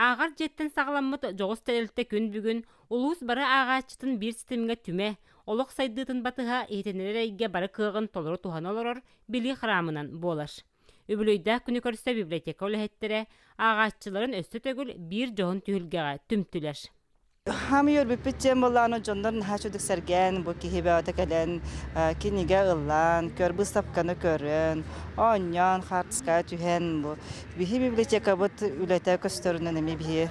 Ағар жеттен сағаламмыт жоғыз тәрелтті күн бүгін улус бары ағачытын бір системге түме, олық сайдытын батыға етенелер әйге бары кығын толыру тухан олырыр білі храмынан болар. Үбілейді күні көрсе библиотека олығеттері ағачыларын өсті төгіл бір жоғын түйілгеға түмтілер. Хамиор биппетем болланы жондан хачудык серген бу кихибеата келен киниге ыллан көрбү сапканы көрөн оньян хартска түһен бу бихи библиотека бут үлете көстөрүнөн эми бихи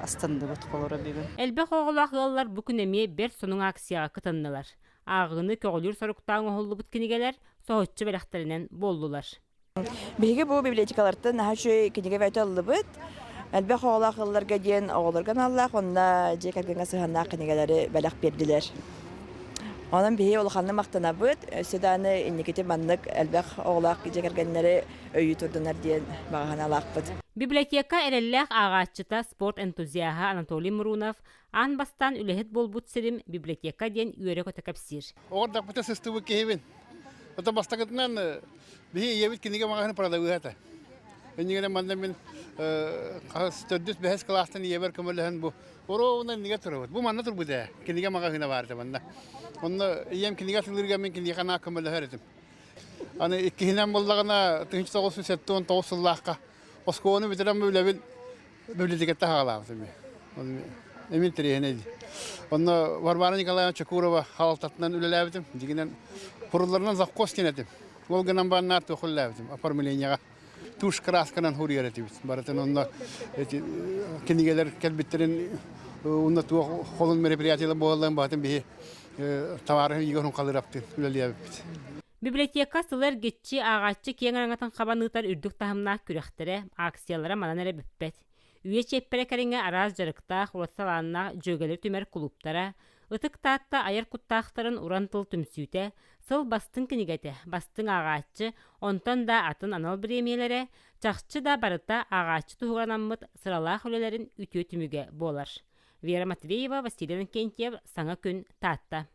астанды бут колора бүгүн. Элбе хоголак ыллар бу күн эми бер сонун акцияга кытыннылар. Агыны көгөлүр соруктаң оһоллу бут кинигелер соһотчу белахтеринен болдулар. Биһиге бу библиотекаларда хачу киниге вәтәллы бут. Әлбә хоолак ылларга диен оголорган Аллах онна жекергенге сыһанна кинигелери белек бердилер. Онан бии улханны мактана бут, сөданы инникети маннык әлбә оголак жекергеннери өйү турдунар диен баганалак бут. Библиотека эрелләх агаччыта спорт энтузиаха Анатолий Мурунов ан бастан үлехет болбут сирим библиотека диен үере көтөкәпсир. Орда бу тесестүбү кебин. Ата бастагытнан бии ебит киниге маганы продавыгата. Эниге манда мен төдүс бәһәс кластан ебер көмөлһән бу. Ороуна ниге турыбыт. Бу манна турбу да. Киниге маганы барды манда. Онны ем киниге тылырга мен киниге хана көмөлһәредим. Аны иккинен буллагына тынч тогус сеттон тоусуллакка. Осконы битерәм бүләбил библиотеката хагалабыз мен. Оны эмин тирәне. Онны Варвара Николаевна Чакурова халтатнан үлеләбидим. Дигенен курулларынан заккос кинетим. Ол гынан баннар тохуллабидим. Оформлениега туш красканан хуриятибиз. Баратын онда эти кинигелер келбиттерин онда ту холун мероприятиялар болған батын бии товары йгон калырапты үлеләбиз. Библиотека сылар гетчи агаччы кеңараңатын кабанытар үрдүк тахымна күрәхтере акциялара мананере бүппет. Үйе чеппере кәреңе араз жарықта хулатсаланна жөгелер түмер клубтара, ытык таатта аяр куттақтарын уран тыл түмсүйте, сыл бастың кинигете, бастың агаччы, онтан да атын анал премиялары, чақчы да барыта агаччы туғанаммыт сыралақ үлелерін үтіө түміге болар. Вера Матвеева, Василий Кентьев, Саңа күн таатта.